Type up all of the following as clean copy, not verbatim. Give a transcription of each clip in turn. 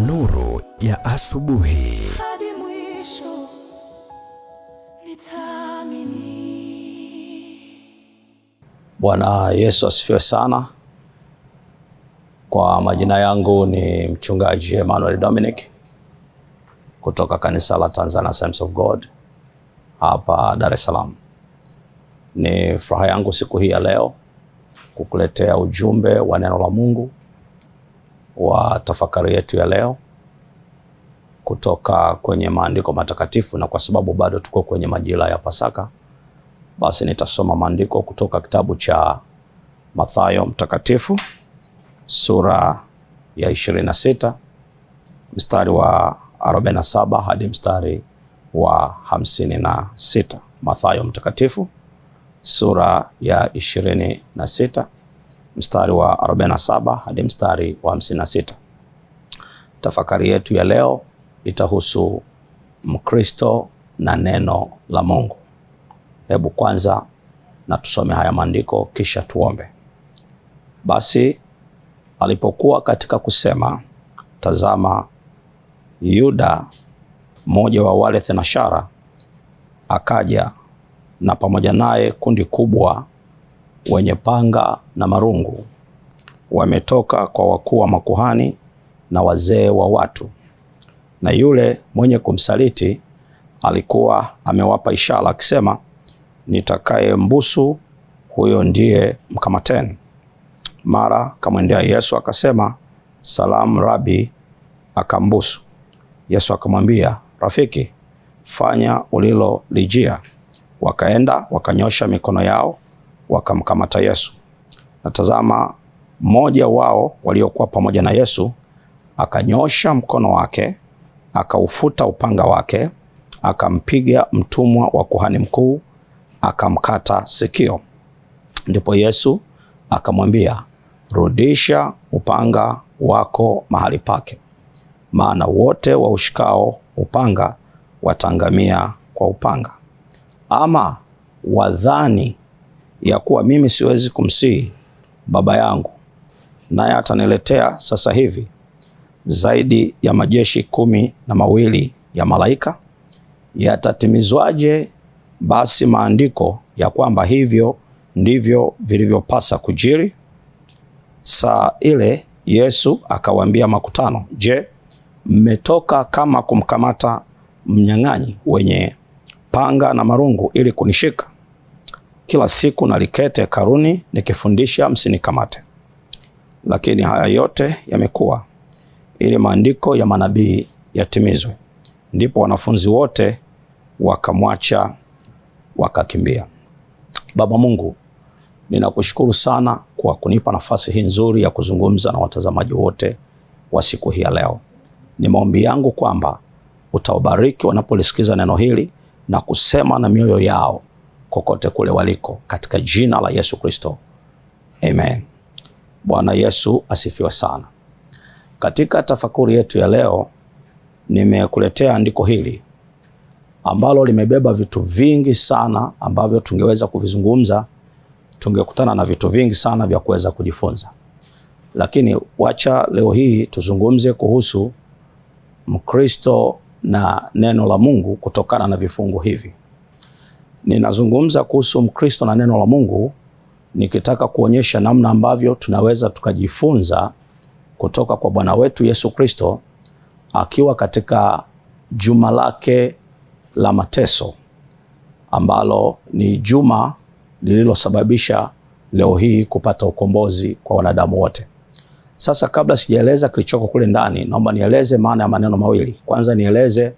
Nuru ya asubuhi. Hadi mwisho nitaamini. Bwana Yesu asifiwe sana. Kwa majina yangu ni mchungaji Emmanuel Dominic kutoka kanisa la Tanzania Assemblies of God hapa Dar es Salaam. Ni furaha yangu siku hii ya leo kukuletea ujumbe wa neno la Mungu wa tafakari yetu ya leo kutoka kwenye maandiko matakatifu, na kwa sababu bado tuko kwenye majira ya Pasaka, basi nitasoma maandiko kutoka kitabu cha Mathayo mtakatifu sura ya 26 mstari wa 47 hadi mstari wa 56. Mathayo mtakatifu sura ya 26 mstari wa 47 hadi mstari wa 56. Tafakari yetu ya leo itahusu Mkristo na neno la Mungu. Hebu kwanza na tusome haya maandiko kisha tuombe. Basi alipokuwa katika kusema, tazama, Yuda, mmoja wa wale thenashara, akaja, na pamoja naye kundi kubwa wenye panga na marungu, wametoka kwa wakuu wa makuhani na wazee wa watu. Na yule mwenye kumsaliti alikuwa amewapa ishara akisema, nitakaye mbusu huyo ndiye mkamateni. Mara kamwendea Yesu akasema, salamu Rabi, akambusu. Yesu akamwambia, rafiki, fanya ulilolijia. Wakaenda wakanyosha mikono yao wakamkamata Yesu. Na tazama, mmoja wao waliokuwa pamoja na Yesu akanyosha mkono wake, akaufuta upanga wake, akampiga mtumwa wa kuhani mkuu, akamkata sikio. Ndipo Yesu akamwambia, rudisha upanga wako mahali pake, maana wote waushikao upanga wataangamia kwa upanga. Ama wadhani ya kuwa mimi siwezi kumsihi Baba yangu, naye ataniletea sasa hivi zaidi ya majeshi 12 ya malaika? Yatatimizwaje basi maandiko ya kwamba hivyo ndivyo vilivyopasa kujiri? Saa ile Yesu akawaambia makutano, je, mmetoka kama kumkamata mnyang'anyi wenye panga na marungu ili kunishika? Kila siku nalikete karuni nikifundisha, msinikamate. Lakini haya yote yamekuwa ili maandiko ya manabii yatimizwe. Ndipo wanafunzi wote wakamwacha wakakimbia. Baba Mungu, ninakushukuru sana kwa kunipa nafasi hii nzuri ya kuzungumza na watazamaji wote wa siku hii ya leo. Ni maombi yangu kwamba utawabariki wanapolisikiza neno hili na kusema na mioyo yao kokote kule waliko, katika jina la Yesu Kristo. Amen. Bwana Yesu asifiwe sana. Katika tafakuri yetu ya leo nimekuletea andiko hili ambalo limebeba vitu vingi sana ambavyo tungeweza kuvizungumza, tungekutana na vitu vingi sana vya kuweza kujifunza. Lakini wacha leo hii tuzungumze kuhusu Mkristo na neno la Mungu kutokana na vifungu hivi. Ninazungumza kuhusu Mkristo na neno la Mungu nikitaka kuonyesha namna ambavyo tunaweza tukajifunza kutoka kwa Bwana wetu Yesu Kristo akiwa katika juma lake la mateso, ambalo ni juma lililosababisha leo hii kupata ukombozi kwa wanadamu wote. Sasa kabla sijaeleza kilichoko kule ndani, naomba nieleze maana ya maneno mawili. Kwanza nieleze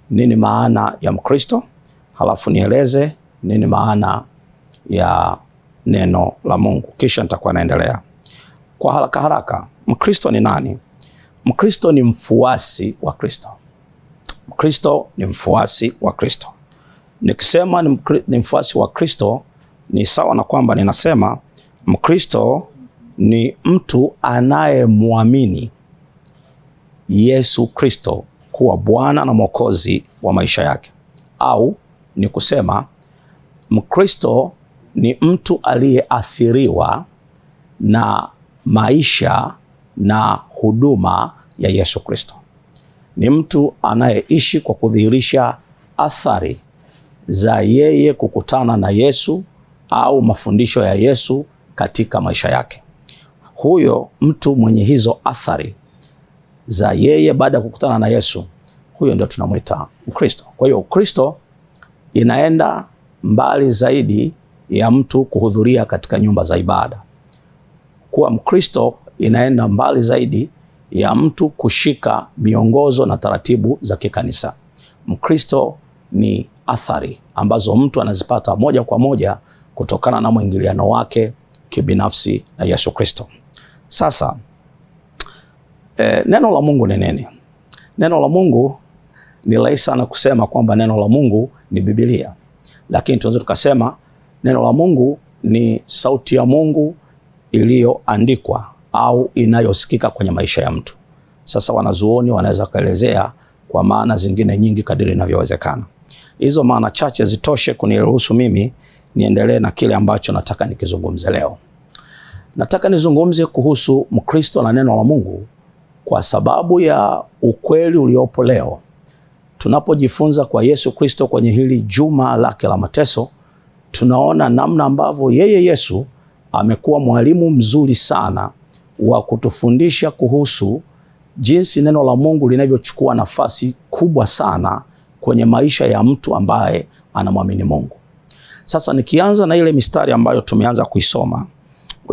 nini maana ya Mkristo, halafu nieleze nini maana ya neno la Mungu, kisha nitakuwa naendelea. Kwa haraka haraka, Mkristo ni nani? Mkristo ni mfuasi wa Kristo. Mkristo ni mfuasi wa Kristo. Nikisema ni mfuasi wa Kristo, ni sawa na kwamba ninasema Mkristo ni mtu anayemwamini Yesu Kristo kuwa Bwana na Mwokozi wa maisha yake. Au ni kusema Mkristo ni mtu aliyeathiriwa na maisha na huduma ya Yesu Kristo. Ni mtu anayeishi kwa kudhihirisha athari za yeye kukutana na Yesu au mafundisho ya Yesu katika maisha yake. Huyo mtu mwenye hizo athari za yeye baada ya kukutana na Yesu, huyo ndio tunamwita Mkristo. Kwa hiyo Ukristo inaenda mbali zaidi ya mtu kuhudhuria katika nyumba za ibada. Kuwa Mkristo inaenda mbali zaidi ya mtu kushika miongozo na taratibu za kikanisa. Mkristo ni athari ambazo mtu anazipata moja kwa moja kutokana na mwingiliano wake kibinafsi na Yesu Kristo. Sasa neno la Mungu ni nini? Neno la Mungu ni rahisi sana kusema kwamba neno la Mungu ni Biblia. Lakini tunaweza tukasema neno la Mungu ni sauti ya Mungu iliyoandikwa au inayosikika kwenye maisha ya mtu. Sasa wanazuoni wanaweza kuelezea kwa maana zingine nyingi kadiri inavyowezekana. Hizo maana chache zitoshe kuniruhusu mimi niendelee na kile ambacho nataka nikizungumze leo. Nataka nizungumze kuhusu Mkristo na neno la Mungu kwa sababu ya ukweli uliopo leo. Tunapojifunza kwa Yesu Kristo kwenye hili juma lake la mateso, tunaona namna ambavyo yeye Yesu amekuwa mwalimu mzuri sana wa kutufundisha kuhusu jinsi neno la Mungu linavyochukua nafasi kubwa sana kwenye maisha ya mtu ambaye anamwamini Mungu. Sasa nikianza na ile mistari ambayo tumeanza kuisoma.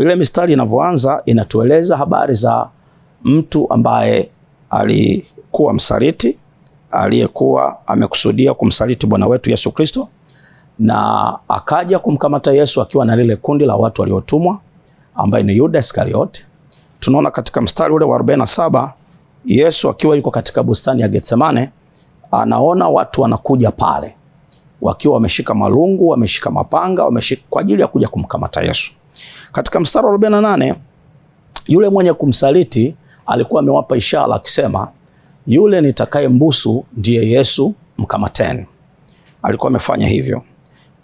Ile mistari inavyoanza inatueleza habari za mtu ambaye alikuwa msaliti, aliyekuwa amekusudia kumsaliti Bwana wetu Yesu Kristo, na akaja kumkamata Yesu akiwa na lile kundi la watu waliotumwa ambaye ni Yuda Iskariote. Tunaona katika mstari ule wa 47 Yesu akiwa yuko katika bustani ya Getsemane, anaona watu wanakuja pale wakiwa wameshika malungu, wameshika mapanga, wameshika kwa ajili ya kuja kumkamata Yesu. Katika mstari wa 48 yule mwenye kumsaliti alikuwa amewapa ishara akisema, yule nitakayembusu ndiye Yesu, mkamateni. Alikuwa amefanya hivyo.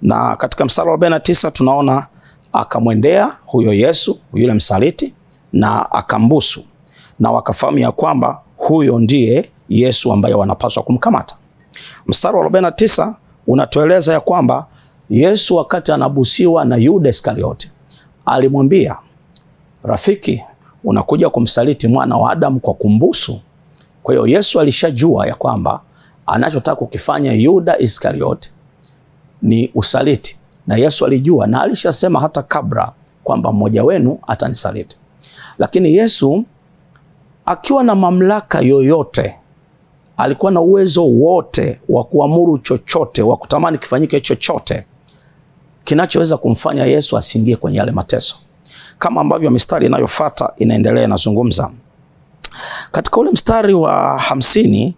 Na katika mstari wa 49 tunaona akamwendea huyo Yesu, yule msaliti, na akambusu, na wakafahamu ya kwamba huyo ndiye Yesu ambaye wanapaswa kumkamata. Mstari wa 49 unatueleza ya kwamba Yesu wakati anabusiwa na Yuda Iskariote alimwambia, rafiki, unakuja kumsaliti mwana wa Adamu kwa kumbusu. Kwa hiyo Yesu alishajua ya kwamba anachotaka kukifanya Yuda Iskariote ni usaliti. Na Yesu alijua na alishasema hata kabla kwamba mmoja wenu atanisaliti. Lakini Yesu akiwa na mamlaka yoyote, alikuwa na uwezo wote wa kuamuru chochote, wa kutamani kifanyike chochote kinachoweza kumfanya Yesu asiingie kwenye yale mateso. Kama ambavyo mistari inayofuata inaendelea inazungumza. Katika ule mstari wa 50,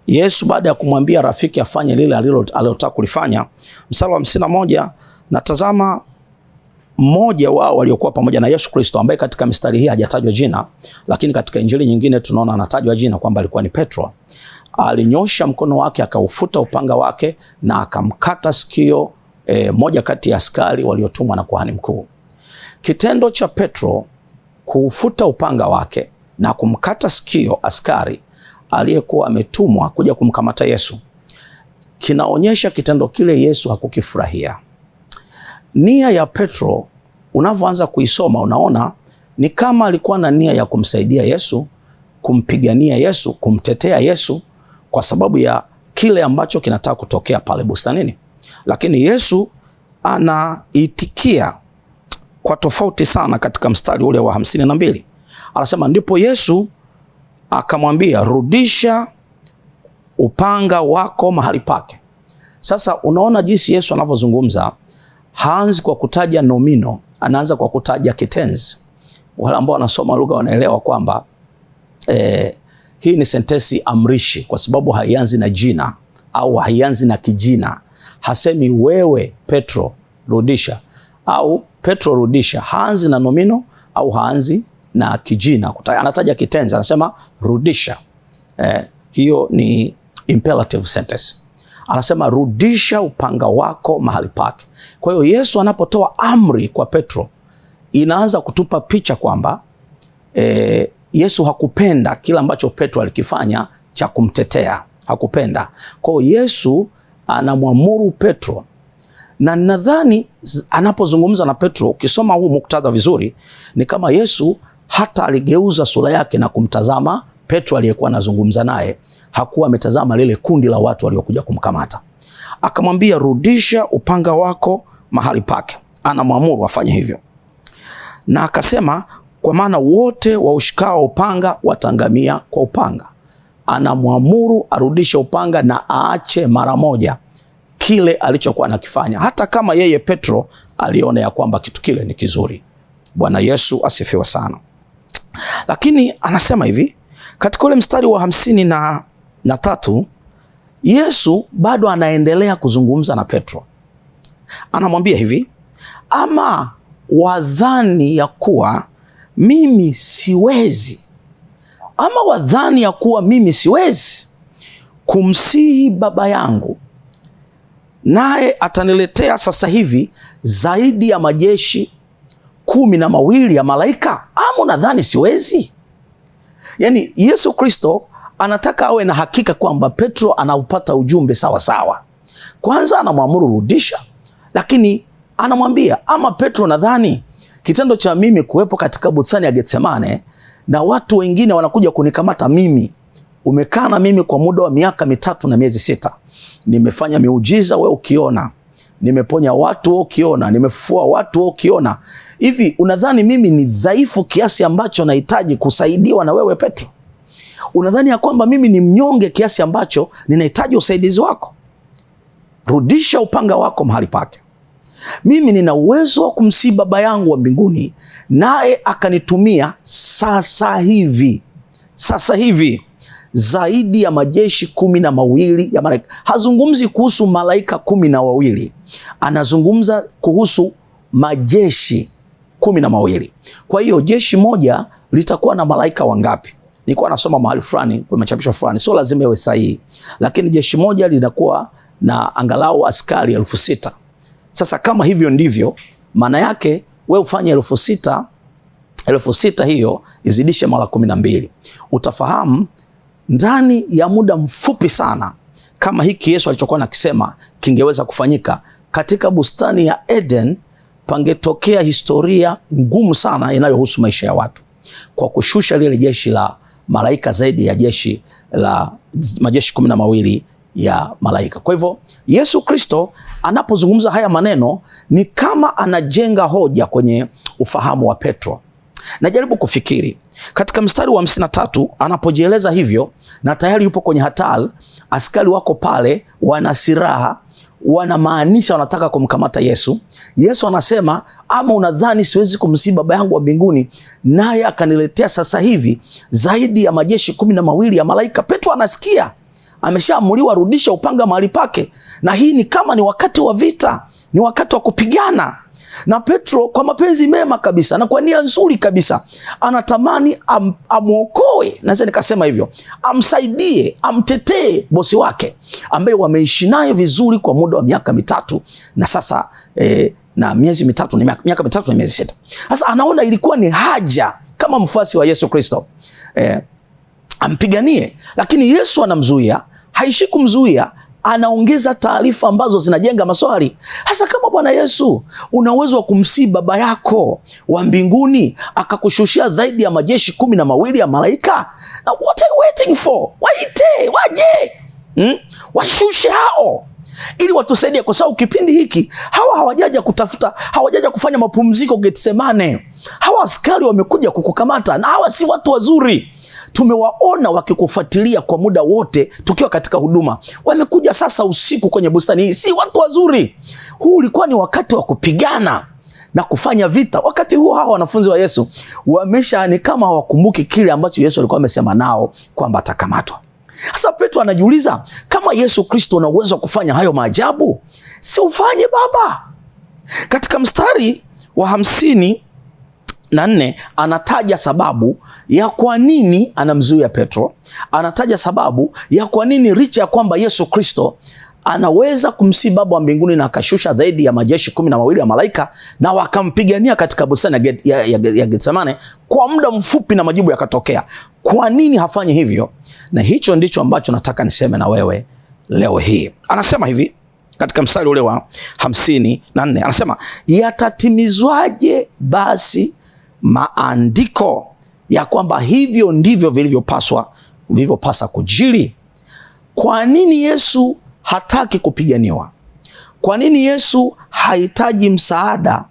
Yesu baada ya kumwambia rafiki afanye lile alilotaka kulifanya, mstari wa 51, na tazama mmoja wao waliokuwa pamoja na Yesu Kristo, ambaye katika mistari hii hajatajwa jina, lakini katika injili nyingine tunaona anatajwa jina kwamba alikuwa ni Petro, alinyosha mkono wake akaufuta upanga wake na akamkata sikio moja kati ya askari waliotumwa na kuhani mkuu. Kitendo cha Petro kuufuta upanga wake na kumkata sikio askari aliyekuwa ametumwa kuja kumkamata Yesu kinaonyesha kitendo kile Yesu hakukifurahia. Nia ya Petro unavyoanza kuisoma unaona ni kama alikuwa na nia ya kumsaidia Yesu, kumpigania Yesu, kumtetea Yesu kwa sababu ya kile ambacho kinataka kutokea pale bustanini. Lakini Yesu anaitikia kwa tofauti sana katika mstari ule wa 52. Anasema ndipo Yesu akamwambia, rudisha upanga wako mahali pake. Sasa unaona jinsi Yesu anavyozungumza, haanzi kwa kutaja nomino, anaanza kwa kutaja kitenzi. Wale ambao wanasoma lugha wanaelewa kwamba hii ni sentensi amrishi kwa sababu haianzi na jina au haianzi na kijina. Hasemi wewe Petro rudisha au Petro rudisha. Haanzi na nomino au haanzi na kijina. Anataja kitenzi, anasema rudisha. Hiyo ni imperative sentence. Anasema rudisha upanga wako mahali pake. Kwa hiyo Yesu anapotoa amri kwa Petro, inaanza kutupa picha kwamba Yesu hakupenda kila ambacho Petro alikifanya cha kumtetea, hakupenda. Kwa hiyo Yesu anamwamuru Petro, na nadhani anapozungumza na Petro, ukisoma huu muktadha vizuri, ni kama Yesu hata aligeuza sura yake na kumtazama Petro aliyekuwa anazungumza naye. Hakuwa ametazama lile kundi la watu waliokuja kumkamata. Akamwambia, rudisha upanga wako mahali pake. Anamwamuru afanye hivyo. Na akasema, kwa maana wote waushikao upanga wataangamia kwa upanga. Anamwamuru arudishe upanga na aache mara moja kile alichokuwa anakifanya, hata kama yeye Petro aliona ya kwamba kitu kile ni kizuri. Bwana Yesu asifiwe sana. Lakini anasema hivi katika ule mstari wa 53, Yesu bado anaendelea kuzungumza na Petro. Anamwambia hivi, ama wadhani ya kuwa mimi siwezi, ama wadhani ya kuwa mimi siwezi kumsihi Baba yangu, naye ataniletea sasa hivi zaidi ya majeshi 12 ya malaika? Ama unadhani siwezi? Yani Yesu Kristo anataka awe na hakika kwamba Petro anaupata ujumbe sawa sawa. Kwanza anamwamuru rudisha, lakini anamwambia, ama Petro nadhani kitendo cha mimi kuwepo katika bustani ya Getsemane na watu wengine wanakuja kunikamata mimi, umekaa na mimi kwa muda wa miaka 3 na miezi 6, nimefanya miujiza wewe ukiona, nimeponya watu wewe ukiona, nimefufua watu wewe ukiona, hivi unadhani mimi ni dhaifu kiasi ambacho nahitaji kusaidiwa na wewe Petro? Unadhani ya kwamba mimi ni mnyonge kiasi ambacho ninahitaji usaidizi wako? Rudisha upanga wako mahali pake. Mimi nina uwezo wa kumsihi Baba yangu wa mbinguni, naye akanitumia sasa hivi zaidi ya majeshi 12 ya malaika. Hazungumzi kuhusu malaika 12, anazungumza kuhusu majeshi 12. Kwa hiyo jeshi moja litakuwa na malaika wangapi? Nilikuwa nasoma mahali fulani kwa machapisho fulani, sio lazima iwe sahihi, lakini jeshi moja linakuwa na angalau askari 6,000. Sasa kama hivyo ndivyo, maana yake wewe ufanye 6,000 hiyo izidishe mara 12. Utafahamu ndani ya muda mfupi sana kama hiki Yesu alichokuwa nakisema kingeweza kufanyika katika bustani ya Eden, pangetokea historia ngumu sana inayohusu maisha ya watu, kwa kushusha lile jeshi la malaika zaidi ya jeshi la majeshi 12 ya malaika. Kwa hivyo Yesu Kristo anapozungumza haya maneno ni kama anajenga hoja kwenye ufahamu wa Petro. Najaribu kufikiri katika mstari wa 53 anapojieleza hivyo, na tayari yupo kwenye hatari, askari wako pale wana silaha, wanamaanisha wanataka kumkamata Yesu. Yesu anasema, ama unadhani siwezi kumsihi Baba yangu wa mbinguni, naye akaniletea sasa hivi zaidi ya majeshi 12 ya malaika? Petro anasikia ameshaamuliwa rudisha upanga mahali pake, na hii ni kama ni wakati wa vita, ni wakati wa kupigana. Na Petro kwa mapenzi mema kabisa na kwa nia nzuri kabisa anatamani amuokoe, naweza nikasema hivyo, amsaidie, amtetee bosi wake ambaye wameishi naye vizuri kwa muda wa miaka 3 na sasa na miezi 3 na miaka 3 na miezi 6. Sasa anaona ilikuwa ni haja kama mfuasi wa Yesu Kristo ampiganie, lakini Yesu anamzuia. Haishi kumzuia, anaongeza taarifa ambazo zinajenga maswali. Hasa kama Bwana Yesu una uwezo wa kumsihi Baba yako wa mbinguni akakushushia zaidi ya majeshi 12 ya malaika, na what are you waiting for? Waite, waje, washushe hao ili watusaidie, kwa sababu kipindi hiki hawa hawajaja kutafuta, hawajaja kufanya mapumziko Getsemane. Hawa askari wamekuja kukukamata, na hawa si watu wazuri. Tumewaona wakikufuatilia kwa muda wote tukiwa katika huduma. Wamekuja sasa usiku kwenye bustani hii, si watu wazuri. Huu ulikuwa ni wakati wa kupigana na kufanya vita. Wakati huo hawa wanafunzi wa Yesu ni kama hawakumbuki kile ambacho Yesu alikuwa amesema nao kwamba atakamatwa. Sasa Petro anajiuliza, kama Yesu Kristo ana uwezo wa kufanya hayo maajabu, si ufanye Baba? Katika mstari wa 54 anataja sababu ya kwa nini anamzuia Petro. Anataja sababu ya kwa nini licha ya kwamba Yesu Kristo anaweza kumsihi Baba wa mbinguni na akashusha zaidi ya majeshi 12 ya malaika na wakampigania katika bustani ya Getsemane kwa muda mfupi na majibu yakatokea. Kwa nini hafanyi hivyo? Na hicho ndicho ambacho nataka niseme na wewe leo hii. Anasema hivi katika mstari ule wa 54, anasema yatatimizwaje basi maandiko ya kwamba hivyo ndivyo vilivyopasa kujiri? Kwa nini Yesu hataki kupiganiwa? Kwa nini Yesu hahitaji msaada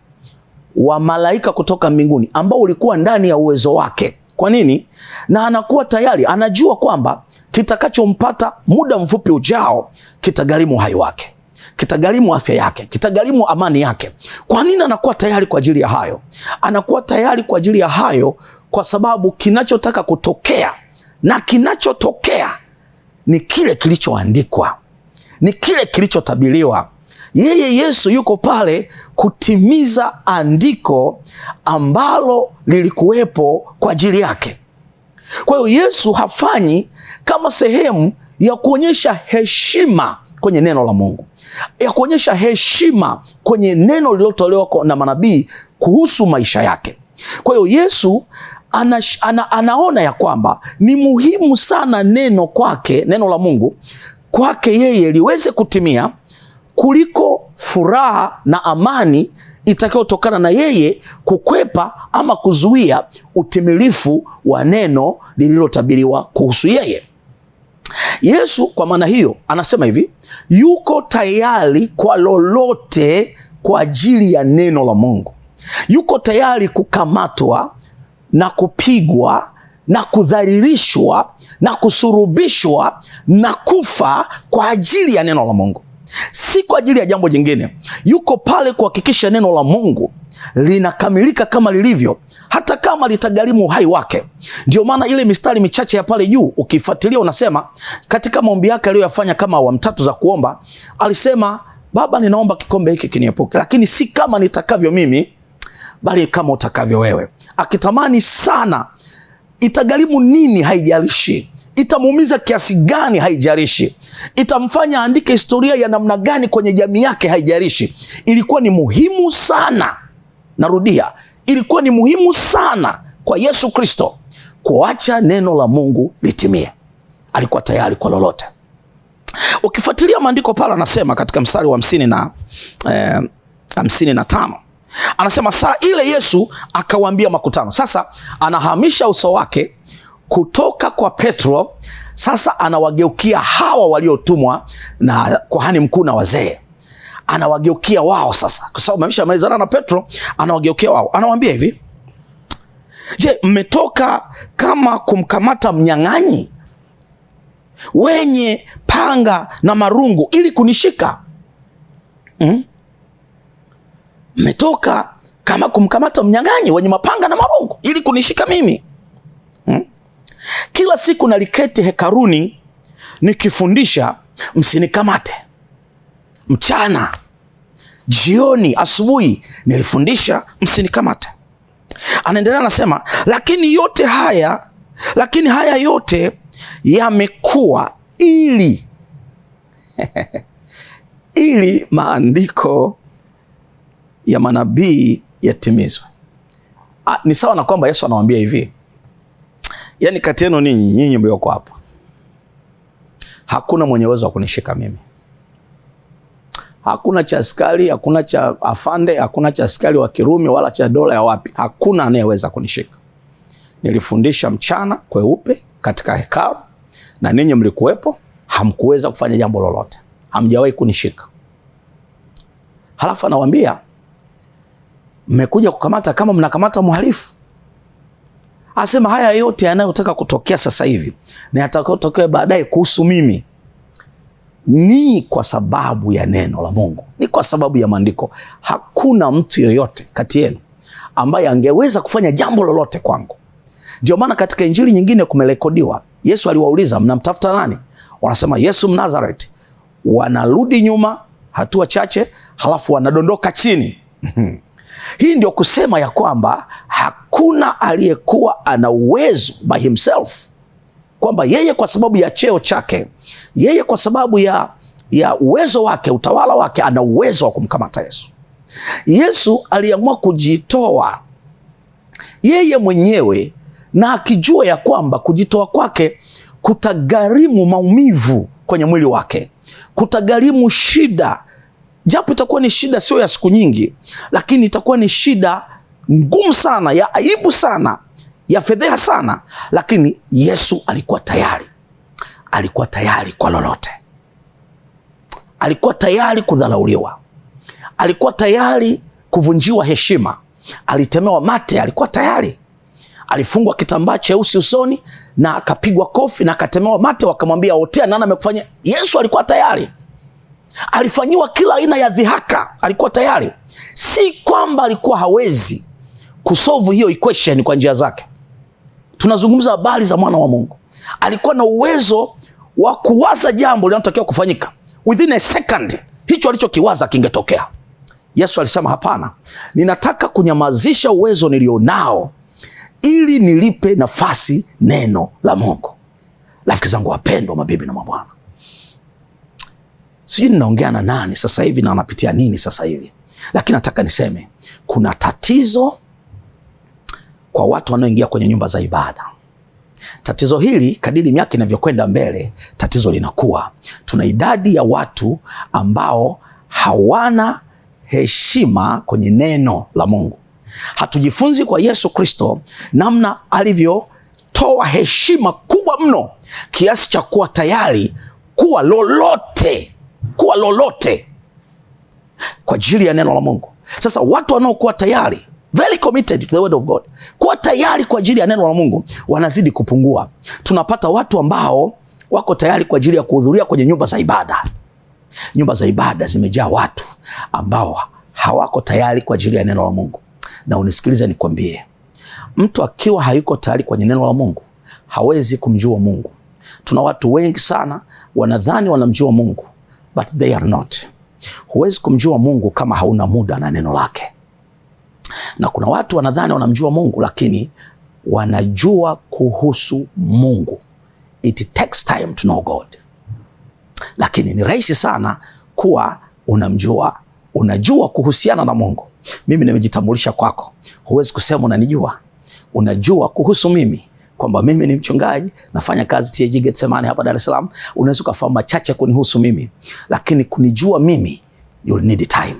wa malaika kutoka mbinguni ambao ulikuwa ndani ya uwezo wake? Kwa nini? Na anakuwa tayari, anajua kwamba kitakachompata muda mfupi ujao kitagharimu uhai wake, kitagharimu afya yake, kitagharimu amani yake. Kwa nini anakuwa tayari kwa ajili ya hayo? Anakuwa tayari kwa ajili ya hayo kwa sababu kinachotaka kutokea na kinachotokea ni kile kilichoandikwa, ni kile kilichotabiriwa. Yeye Yesu yuko pale kutimiza andiko ambalo lilikuwepo kwa ajili yake. Kwa hiyo Yesu hafanyi kama sehemu ya kuonyesha heshima kwenye neno la Mungu, ya kuonyesha heshima kwenye neno lililotolewa na manabii kuhusu maisha yake. Kwa hiyo Yesu anaona ya kwamba ni muhimu sana neno kwake, neno la Mungu kwake yeye liweze kutimia kuliko furaha na amani itakayotokana na yeye kukwepa ama kuzuia utimilifu wa neno lililotabiriwa kuhusu yeye. Yesu kwa maana hiyo anasema hivi, yuko tayari kwa lolote kwa ajili ya neno la Mungu. Yuko tayari kukamatwa na kupigwa na kudhalilishwa na kusurubishwa na kufa kwa ajili ya neno la Mungu, si kwa ajili ya jambo jingine. Yuko pale kuhakikisha neno la Mungu linakamilika kama lilivyo, hata kama litagharimu uhai wake. Ndio maana ile mistari michache ya pale juu ukifuatilia, unasema katika maombi yake aliyoyafanya kama awamu 3 za kuomba, alisema, Baba, ninaomba kikombe hiki kiniepuke, lakini si kama nitakavyo mimi, bali kama utakavyo wewe. Akitamani sana, itagharimu nini haijalishi, itamuumiza kiasi gani haijalishi, itamfanya andike historia ya namna gani kwenye jamii yake haijalishi. Ilikuwa ni muhimu sana, narudia, ilikuwa ni muhimu sana kwa Yesu Kristo kuacha neno la Mungu litimie. Alikuwa tayari kwa lolote. Ukifuatilia maandiko pale, anasema katika mstari wa 55, anasema saa ile Yesu akawaambia makutano. Sasa anahamisha uso wake kutoka kwa Petro, sasa anawageukia hawa waliotumwa na kuhani mkuu na wazee. Anawageukia wao sasa, kwa sababu ameshamalizana na Petro, anawageukia wao. Anawaambia hivi, je, mmetoka kama kumkamata mnyang'anyi wenye panga na marungu ili kunishika? Mmetoka kama kumkamata mnyang'anyi wenye mapanga na marungu ili kunishika mimi? Kila siku naliketi hekaruni nikifundisha, msinikamate. Mchana, jioni, asubuhi nilifundisha, msinikamate. Anaendelea anasema, lakini haya yote yamekuwa ili ili maandiko ya manabii yatimizwe. Ni sawa na kwamba Yesu anawaambia hivi, yani kati yenu nyinyi mlioko hapa, hakuna mwenye uwezo wa kunishika mimi. Hakuna cha askari, hakuna cha afande, hakuna cha askari wa Kirumi wala cha dola ya wapi. Hakuna anayeweza kunishika. Nilifundisha mchana kweupe katika hekalu na ninyi mlikuwepo, hamkuweza kufanya jambo lolote. Hamjawahi kunishika. Halafu anawaambia, mmekuja kukamata kama mnakamata mhalifu. Asema haya yote yanayotaka kutokea sasa hivi na yatakayotokea baadaye kuhusu mimi ni kwa sababu ya neno la Mungu, ni kwa sababu ya maandiko. Hakuna mtu yoyote kati yenu ambaye angeweza kufanya jambo lolote kwangu. Ndio maana katika injili nyingine kumerekodiwa, Yesu aliwauliza, mnamtafuta nani? Wanasema Yesu Mnazareti. Wanarudi nyuma hatua chache, halafu wanadondoka chini. Hii ndio kusema ya kwamba hakuna aliyekuwa ana uwezo by himself, kwamba yeye kwa sababu ya cheo chake, yeye kwa sababu ya ya uwezo wake, utawala wake, ana uwezo wa kumkamata Yesu. Yesu aliamua kujitoa yeye mwenyewe, na akijua ya kwamba kujitoa kwake kutagharimu maumivu kwenye mwili wake, kutagharimu shida, japo itakuwa ni shida sio ya siku nyingi, lakini itakuwa ni shida ngumu sana, ya aibu sana, ya fedheha sana, lakini Yesu alikuwa tayari. Alikuwa tayari kwa lolote. Alikuwa tayari kudharauliwa. Alikuwa tayari kuvunjiwa heshima. Alitemewa mate, alikuwa tayari. Alifungwa kitambaa cheusi usoni na akapigwa kofi na akatemewa mate, wakamwambia otea, nani amekufanyia? Yesu alikuwa tayari. Alifanyiwa kila aina ya dhihaka, alikuwa tayari. Si kwamba alikuwa hawezi kusolve hiyo equation kwa njia zake. Tunazungumza habari za mwana wa Mungu. Alikuwa na uwezo wa kuwaza jambo linalotakiwa kufanyika within a second, hicho alichokiwaza kingetokea. Yesu alisema hapana, ninataka kunyamazisha uwezo nilionao ili nilipe nafasi neno la Mungu. Rafiki zangu wapendwa, mabibi na mabwana, sijui ninaongea na nani sasa hivi na anapitia nini sasa hivi, lakini nataka niseme kuna tatizo kwa watu wanaoingia kwenye nyumba za ibada. Tatizo hili kadiri miaka inavyokwenda mbele, tatizo linakuwa. Tuna idadi ya watu ambao hawana heshima kwenye neno la Mungu. Hatujifunzi kwa Yesu Kristo namna alivyotoa heshima kubwa mno kiasi cha kuwa tayari kuwa lolote kwa ajili ya neno la Mungu. Sasa watu wanaokuwa tayari, very committed to the word of God, kuwa tayari kwa ajili ya neno la Mungu, wanazidi kupungua. Tunapata watu ambao wako tayari kwa ajili ya kuhudhuria kwenye nyumba za ibada. Nyumba za ibada zimejaa watu ambao hawako tayari kwa ajili ya neno la Mungu. Na unisikilize nikwambie, mtu akiwa hayuko tayari kwenye neno la Mungu hawezi kumjua Mungu. Tuna watu wengi sana wanadhani wanamjua Mungu, but they are not. Huwezi kumjua Mungu kama hauna muda na neno lake. Na kuna watu wanadhani wanamjua Mungu, lakini wanajua kuhusu Mungu. It takes time to know God. Lakini ni rahisi sana kuwa unajua kuhusiana na Mungu. Mimi nimejitambulisha kwako, huwezi kusema unanijua. Unajua kuhusu mimi kwamba mimi ni mchungaji, nafanya kazi TAG Getsemani hapa Dar es Salaam. Unaweza kufahamu machache kunihusu mimi, lakini kunijua mimi you'll need time.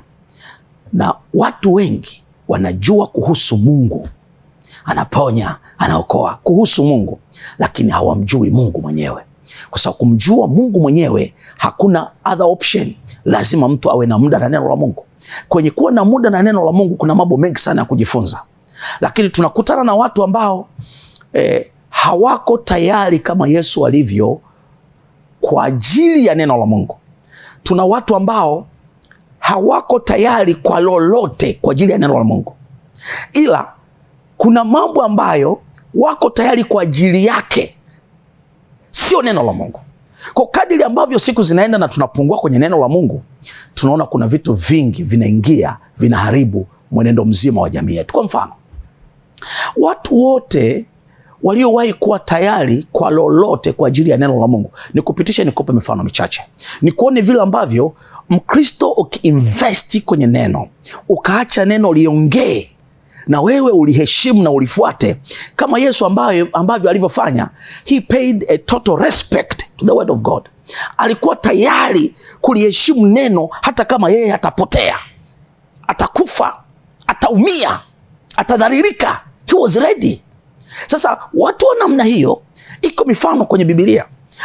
Na watu wengi wanajua kuhusu Mungu, anaponya, anaokoa, kuhusu Mungu, lakini hawamjui Mungu mwenyewe. Kwa sababu kumjua Mungu mwenyewe hakuna other option. Lazima mtu awe na muda na neno la Mungu. Kwenye kuwa na muda na neno la Mungu kuna mambo mengi sana ya kujifunza. Lakini tunakutana na watu ambao hawako tayari kama Yesu alivyo kwa ajili ya neno la Mungu. Tuna watu ambao hawako tayari kwa lolote kwa ajili ya neno la Mungu, ila kuna mambo ambayo wako tayari kwa ajili yake, sio neno la Mungu. Kwa kadiri ambavyo siku zinaenda na tunapungua kwenye neno la Mungu, tunaona kuna vitu vingi vinaingia, vinaharibu mwenendo mzima wa jamii yetu. Kwa mfano, watu wote waliowahi kuwa tayari kwa lolote kwa ajili ya neno la Mungu, nikupe mifano michache. Nikuone vile ambavyo Mkristo ukiinvesti kwenye neno, ukaacha neno liongee na wewe uliheshimu na ulifuate, kama Yesu ambavyo alivyofanya. He paid a total respect to the word of God. Alikuwa tayari kuliheshimu neno hata kama yeye atapotea, atakufa, ataumia, atadhalilika. He was ready. Sasa watu wa namna hiyo, iko mifano kwenye Biblia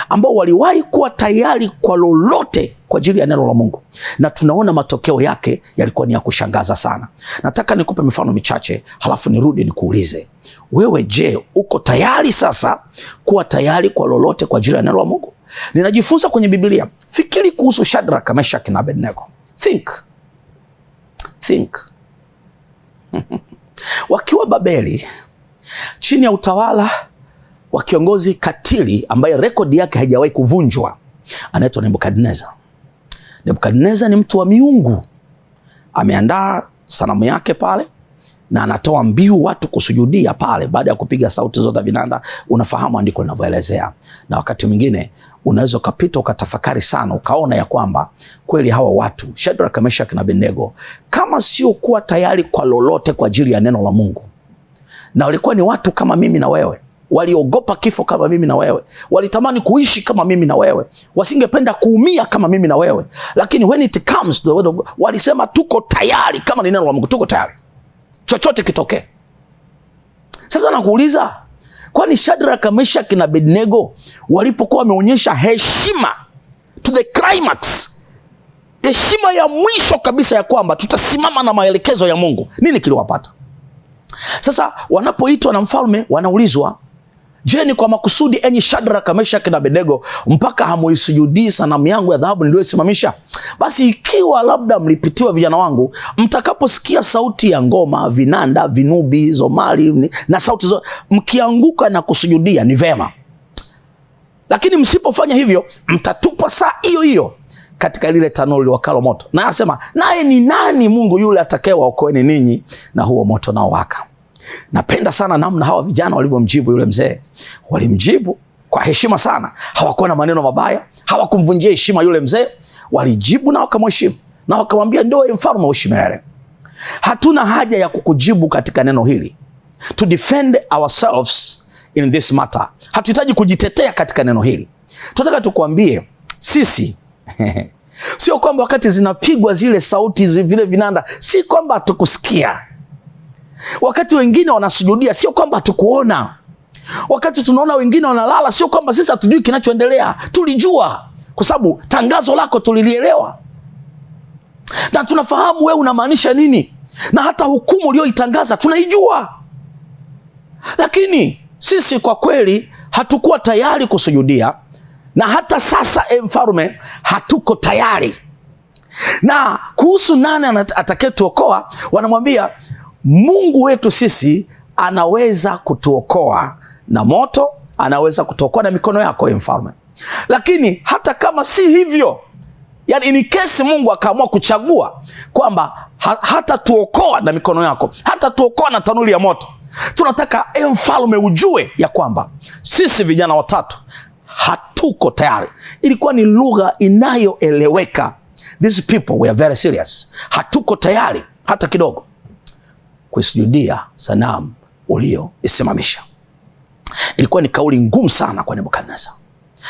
ambao waliwahi kuwa tayari kwa lolote kwa ajili ya neno la Mungu, na tunaona matokeo yake yalikuwa ni ya kushangaza sana. Nataka nikupe mifano michache, halafu nirudi nikuulize wewe, je, uko tayari sasa kuwa tayari kwa lolote kwa ajili ya neno la Mungu? Ninajifunza kwenye Biblia. Fikiri kuhusu Shadraka, Meshaki na Abednego. Think. Wakiwa Babeli chini ya utawala wa kiongozi katili ambaye rekodi yake haijawahi kuvunjwa, anaitwa Nebukadneza. Nebukadneza ni mtu wa miungu. Ameandaa sanamu yake pale na anatoa mbiu watu kusujudia pale baada ya kupiga sauti zote vinanda. Unafahamu andiko linavyoelezea, na wakati mwingine unaweza ukapita ukatafakari sana, ukaona ya kwamba kweli hawa watu Shadraka, Meshaki na Abednego kama sio kuwa tayari kwa lolote kwa ajili ya neno la Mungu, na walikuwa ni watu kama mimi na wewe, waliogopa kifo kama mimi na wewe, walitamani kuishi kama mimi na wewe, wasingependa kuumia kama mimi na wewe, lakini when it comes to the word of God, walisema tuko tayari. Kama ni neno la Mungu, tuko tayari chochote kitokee. Sasa nakuuliza, kwani Shadraka, Meshaki na Abednego walipokuwa wameonyesha heshima to the climax, heshima ya mwisho kabisa ya kwamba tutasimama na maelekezo ya Mungu, nini kiliwapata? Sasa wanapoitwa na mfalme wanaulizwa, je, ni kwa makusudi enyi Shadraka, Meshaki na Abednego mpaka hamuisujudii sanamu yangu ya dhahabu niliyoisimamisha? Basi ikiwa labda mlipitiwa vijana wangu, mtakaposikia sauti ya ngoma, vinanda, vinubi, zomari na sauti zote, mkianguka na kusujudia ni vema, lakini msipofanya hivyo mtatupwa saa hiyo hiyo katika lile tanuru liwakalo moto. Na anasema, naye ni nani Mungu yule atakayewaokoeni ninyi na huo moto nao waka? Napenda sana namna hawa vijana walivyomjibu yule mzee. Walimjibu kwa heshima sana, hawakuwa na maneno mabaya, hawakumvunjia heshima yule mzee. Walijibu na wakamheshimu na wakamwambia, ndio mfalme uishi milele, hatuna haja ya kukujibu katika neno hili, to defend ourselves in this matter. Hatuhitaji kujitetea katika neno hili. Tunataka tukwambie sisi sio kwamba wakati zinapigwa zile sauti vile vinanda, si kwamba hatukusikia. Wakati wengine wanasujudia, sio kwamba hatukuona. Wakati tunaona wengine wanalala, sio kwamba sisi hatujui kinachoendelea. Tulijua, kwa sababu tangazo lako tulilielewa, na tunafahamu wewe unamaanisha nini, na hata hukumu uliyoitangaza tunaijua. Lakini sisi kwa kweli hatukuwa tayari kusujudia, na hata sasa mfalme hatuko tayari. Na kuhusu nani atakayetuokoa, wanamwambia Mungu wetu sisi anaweza kutuokoa na moto, anaweza kutuokoa na mikono yako mfalme. Lakini hata kama si hivyo, yani ni kesi Mungu akaamua kuchagua kwamba hata tuokoa na mikono yako, hata tuokoa na tanuri ya moto, tunataka mfalme ujue ya kwamba sisi vijana watatu hatuko tayari. Ilikuwa ni lugha inayoeleweka. These people were very serious. Hatuko tayari hata kidogo kuisujudia sanamu ulioisimamisha. Ilikuwa ni kauli ngumu sana kwa Nebukadnezar,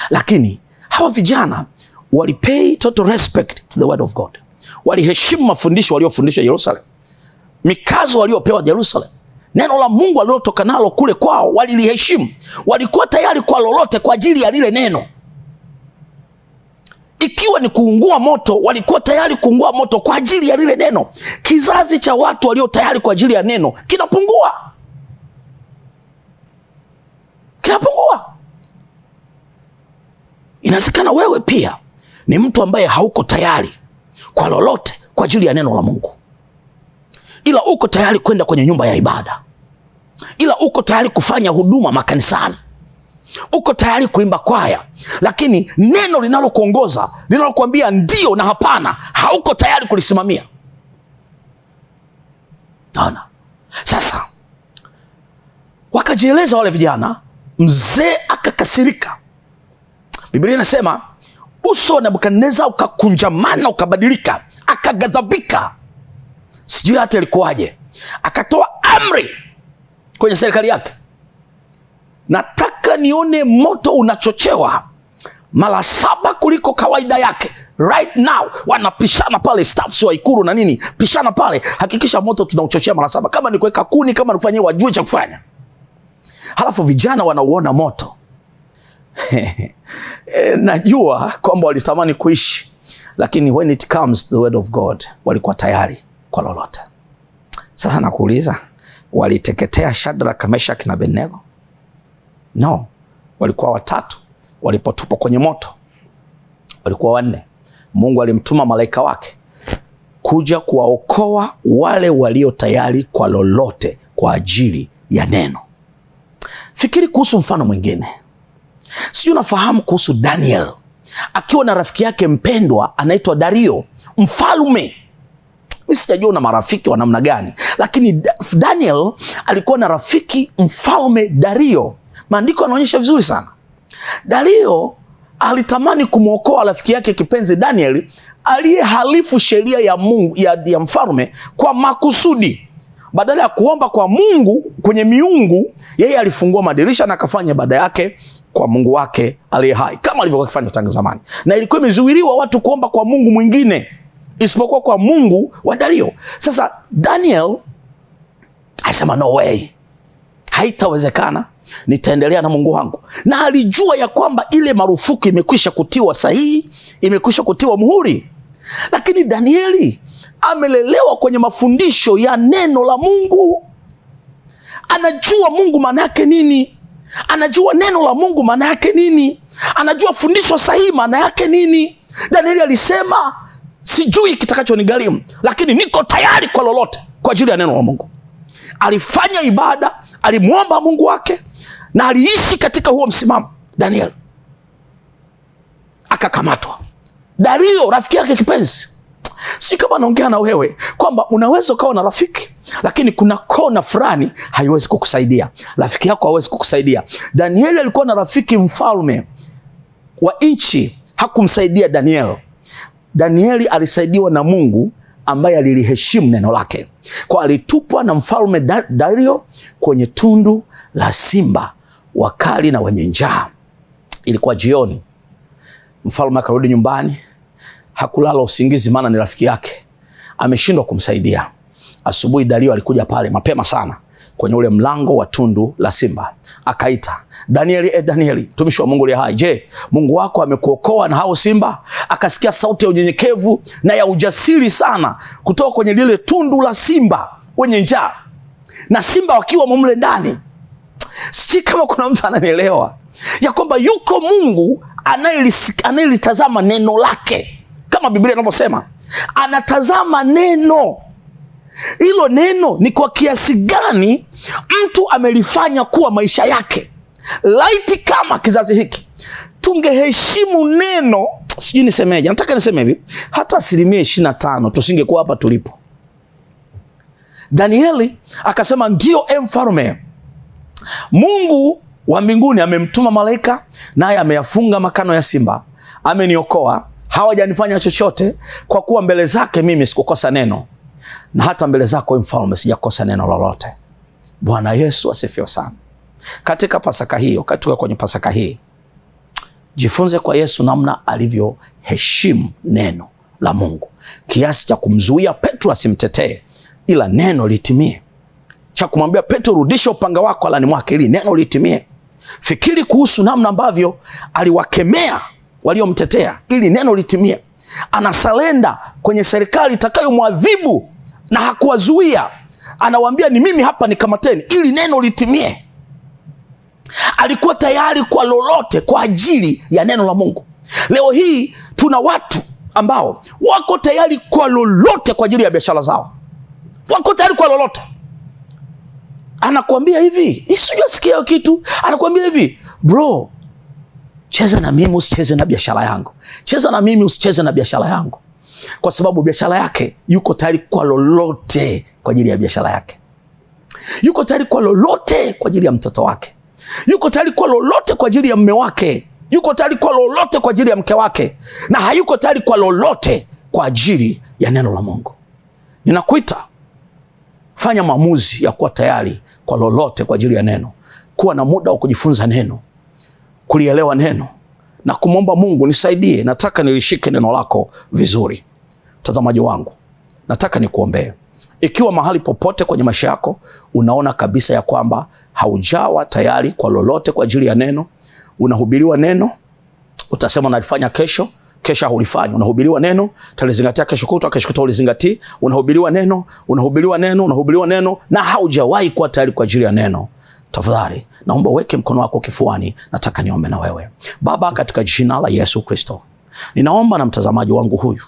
lakini hawa vijana walipay total respect to the word of God. Waliheshimu mafundisho waliofundishwa Yerusalem, mikazo waliopewa Yerusalem, neno la Mungu alilotoka nalo kule kwao waliliheshimu. Walikuwa tayari kwa lolote kwa ajili ya lile neno. Ikiwa ni kuungua moto, walikuwa tayari kuungua moto kwa ajili ya lile neno. Kizazi cha watu walio tayari kwa ajili ya neno kinapungua. Inawezekana wewe pia ni mtu ambaye hauko tayari kwa lolote kwa ajili ya neno la Mungu, ila uko tayari kwenda kwenye nyumba ya ibada, ila uko tayari kufanya huduma makanisani, uko tayari kuimba kwaya, lakini neno linalokuongoza, linalokuambia ndio na hapana, hauko tayari kulisimamia. Naona sasa wakajieleza wale vijana, mzee akakasirika. Biblia inasema uso wa Nebukadnezar ukakunjamana, ukabadilika, akaghadhabika. Sijui hata ilikuwaje, akatoa amri kwenye serikali yake, nataka nione moto unachochewa mara 7 kuliko kawaida yake. Right now wanapishana pale, staffs wa ikulu na nini, pishana pale, hakikisha moto tunauchochea mara 7. Kama ni kuweka kuni, kama ni kufanyia, wajue cha kufanya. Halafu vijana wanauona moto. Najua kwamba walitamani kuishi, lakini when it comes to the word of God, walikuwa tayari kwa lolote. Sasa nakuuliza, waliteketea Shadraka, Meshaki na Abednego? No, walikuwa watatu. Walipotupwa kwenye moto walikuwa 4. Mungu alimtuma malaika wake kuja kuwaokoa wale walio tayari kwa lolote kwa ajili ya neno. Fikiri kuhusu mfano mwingine. Sijui unafahamu kuhusu Daniel akiwa na rafiki yake mpendwa anaitwa Dario, mfalme. Mimi sijajua una marafiki wa namna gani, lakini Daniel alikuwa na rafiki mfalme Dario. Maandiko yanaonyesha vizuri sana. Dario alitamani kumwokoa rafiki yake kipenzi Daniel aliyehalifu sheria ya Mungu ya mfalme kwa makusudi. Badala ya kuomba kwa Mungu kwenye miungu, yeye alifungua madirisha na akafanya ibada yake kwa Mungu wake aliye hai, kama alivyokuwa akifanya tangu zamani. Na ilikuwa imezuiliwa watu kuomba kwa Mungu mwingine isipokuwa kwa Mungu wa Dario. Sasa Daniel alisema no way, haitawezekana, nitaendelea na Mungu wangu. Na alijua ya kwamba ile marufuku imekwisha kutiwa sahihi, imekwisha kutiwa muhuri. Lakini Danieli amelelewa kwenye mafundisho ya neno la Mungu. Anajua Mungu maana yake nini, anajua neno la Mungu maana yake nini, anajua fundisho sahihi maana yake nini. Danieli alisema sijui kitakachonigharimu, lakini niko tayari kwa lolote kwa ajili ya neno la Mungu. Alifanya ibada, alimuomba Mungu wake na aliishi katika huo msimamo. Daniel akakamatwa. Dario rafiki yake kipenzi, si kama naongea na wewe kwamba unaweza ukawa na rafiki lakini kuna kona fulani haiwezi kukusaidia, rafiki yako hawezi kukusaidia. Danieli alikuwa na rafiki mfalme wa nchi, hakumsaidia Daniel. Danieli alisaidiwa na Mungu ambaye aliliheshimu neno lake. Kwa alitupwa na mfalme Dario kwenye tundu la simba wakali na wenye njaa. Ilikuwa jioni. Mfalme akarudi nyumbani, hakulala usingizi maana ni rafiki yake, ameshindwa kumsaidia. Asubuhi Dario alikuja pale mapema sana kwenye ule mlango wa tundu la simba, akaita, Danieli, Danieli, mtumishi wa Mungu aliye hai, je, Mungu wako amekuokoa na hao simba? Akasikia sauti ya unyenyekevu na ya ujasiri sana kutoka kwenye lile tundu la simba wenye njaa, na simba wakiwa mumle ndani. Sijui kama kuna mtu ananielewa ya kwamba yuko Mungu anayelitazama neno lake, kama Biblia inavyosema, anatazama neno. Hilo neno ni kwa kiasi gani mtu amelifanya kuwa maisha yake. Laiti kama kizazi hiki tungeheshimu neno, sijui nisemeje, nataka niseme hivi, hata 25% tusingekuwa hapa tulipo. Danieli akasema ndio mfalme, Mungu wa mbinguni amemtuma malaika naye ameyafunga makano ya simba, ameniokoa, hawajanifanya chochote, kwa kuwa mbele zake mimi sikukosa neno, na hata mbele zako mfalme sijakosa neno lolote. Bwana Yesu asifiwe sana. Katika Pasaka hiyo, kwenye Pasaka hii, jifunze kwa Yesu namna alivyoheshimu neno la Mungu kiasi cha kumzuia Petro asimtetee, ila neno litimie, cha kumwambia Petro, rudisha upanga wako alani mwake ili neno litimie. Fikiri kuhusu namna ambavyo aliwakemea waliomtetea ili neno litimie. Anasalenda kwenye serikali itakayomwadhibu na hakuwazuia, anawaambia ni mimi hapa, nikamateni ili neno litimie. Alikuwa tayari kwa lolote kwa ajili ya neno la Mungu. Leo hii tuna watu ambao wako tayari kwa lolote kwa ajili ya biashara zao, wako tayari kwa lolote. Anakuambia hivi, isijasikia kitu, anakuambia hivi, bro, cheza na mimi usicheze na biashara yangu, cheza na mimi usicheze na biashara yangu. Kwa sababu biashara yake, yuko tayari kwa lolote kwa ajili ya biashara yake. Yuko tayari kwa lolote kwa ajili ya mtoto wake. Yuko tayari kwa lolote kwa ajili ya mume wake. Yuko tayari kwa lolote kwa ajili ya mke wake, na hayuko tayari kwa lolote kwa ajili ya neno la Mungu. Ninakuita, fanya maamuzi ya kuwa tayari kwa lolote kwa ajili ya neno. Kuwa na muda wa kujifunza neno, kulielewa neno na kumwomba Mungu, nisaidie, nataka nilishike neno lako vizuri. Mtazamaji wangu, nataka nikuombee. Ikiwa mahali popote kwenye maisha yako unaona kabisa ya kwamba haujawa tayari kwa lolote kwa ajili ya neno, unahubiriwa neno, utasema nalifanya kesho, kesha hulifanya. Unahubiriwa neno, utalizingatia kesho kutwa, kesho kutwa ulizingatii. Unahubiriwa neno, unahubiriwa neno na haujawahi kuwa tayari kwa ajili ya neno. Tafadhali naomba weke mkono wako kifuani, nataka niombe na wewe. Baba, katika jina la Yesu Kristo, ninaomba na mtazamaji wangu huyu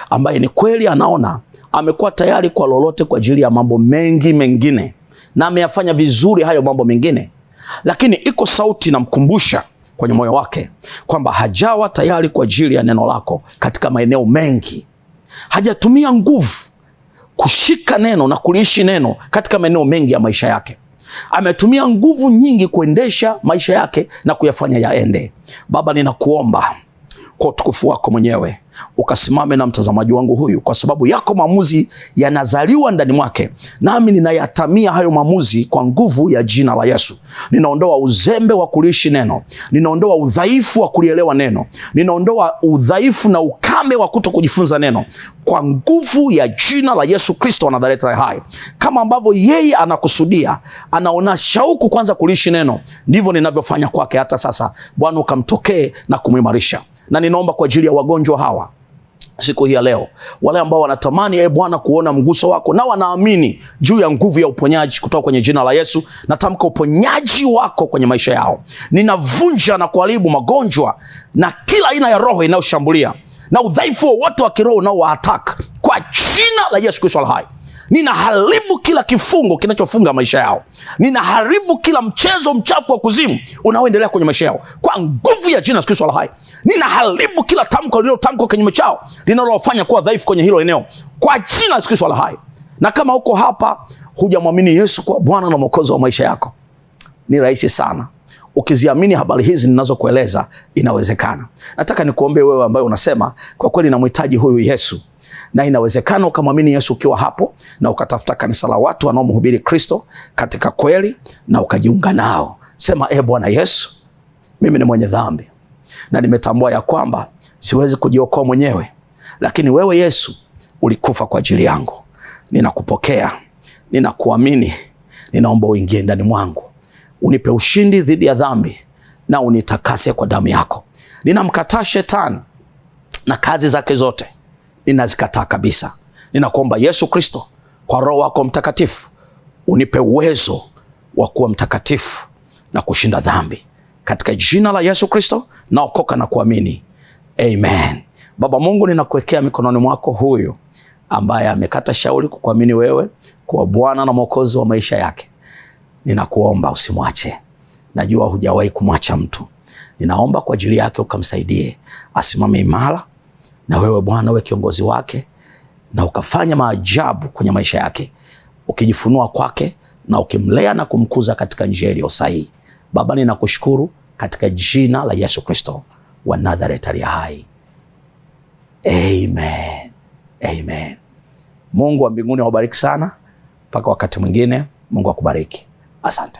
ambaye ni kweli anaona amekuwa tayari kwa lolote kwa ajili ya mambo mengi mengine na ameyafanya vizuri hayo mambo mengine, lakini iko sauti namkumbusha kwenye moyo wake kwamba hajawa tayari kwa ajili ya neno lako katika maeneo mengi. Hajatumia nguvu kushika neno na kuliishi neno katika maeneo mengi ya maisha yake. Ametumia nguvu nyingi kuendesha maisha yake na kuyafanya yaende. Baba, ninakuomba kwa utukufu wako mwenyewe ukasimame na mtazamaji wangu huyu, kwa sababu yako maamuzi yanazaliwa ndani mwake, nami ninayatamia hayo maamuzi kwa nguvu ya jina la Yesu. Ninaondoa uzembe wa kuliishi neno, ninaondoa udhaifu wa kulielewa neno, ninaondoa udhaifu na ukame wa kuto kujifunza neno kwa nguvu ya jina la Yesu Kristo wa Nazareti hai. Kama ambavyo yeye anakusudia, anaona shauku kwanza kuliishi neno, ndivyo ninavyofanya kwake hata sasa. Bwana, ukamtokee na kumuimarisha. Na ninaomba kwa ajili ya wagonjwa hawa siku hii ya leo, wale ambao wanatamani Bwana kuona mguso wako na wanaamini juu ya nguvu ya uponyaji kutoka kwenye jina la Yesu. Natamka uponyaji wako kwenye maisha yao. Ninavunja na kuharibu magonjwa na kila aina ya roho inayoshambulia na udhaifu wote wa kiroho unaoattack kwa jina la Yesu Kristo hai. Ninaharibu kila kifungo kinachofunga maisha yao. Ninaharibu kila mchezo mchafu wa kuzimu unaoendelea kwenye maisha yao kwa nguvu ya jina la Kristo hai. Ninaharibu kila tamko lililotamkwa kwenye maisha yao linalofanya kuwa dhaifu kwenye hilo eneo kwa jina la Kristo hai. Na kama uko hapa hujamwamini Yesu kwa Bwana na Mwokozi wa maisha yako, ni rahisi sana. Ukiziamini habari hizi ninazokueleza, inawezekana. Nataka nikuombe wewe ambaye unasema kwa kweli namhitaji huyu Yesu, na inawezekana ukamwamini Yesu ukiwa hapo na ukatafuta kanisa la watu wanaomhubiri Kristo katika kweli na ukajiunga nao. Sema, Bwana Yesu, mimi ni mwenye dhambi na nimetambua ya kwamba siwezi kujiokoa mwenyewe, lakini wewe Yesu ulikufa kwa ajili yangu. Ninakupokea, ninakuamini, ninaomba uingie ndani mwangu, unipe ushindi dhidi ya dhambi na unitakase kwa damu yako. Ninamkataa shetani na kazi zake zote, ninazikataa kabisa. Ninakuomba Yesu Kristo, kwa Roho wako Mtakatifu unipe uwezo wa kuwa mtakatifu na kushinda dhambi. Katika jina la Yesu Kristo naokoka na kuamini. Amen. Baba Mungu, ninakuwekea mikononi mwako huyu ambaye amekata shauri kukuamini wewe kwa Bwana na Mwokozi wa maisha yake. Ninakuomba usimwache. Najua hujawahi kumwacha mtu. Ninaomba kwa ajili yake ukamsaidie asimame imara, na wewe Bwana uwe kiongozi wake na ukafanya maajabu kwenye maisha yake, ukijifunua kwake na ukimlea na kumkuza katika njia iliyo sahihi. Baba, ninakushukuru katika jina la Yesu Kristo wa Nazareti aliye hai. Amen. Amen. Mungu wa mbinguni awabariki sana. Mpaka wakati mwingine, Mungu akubariki. Asante.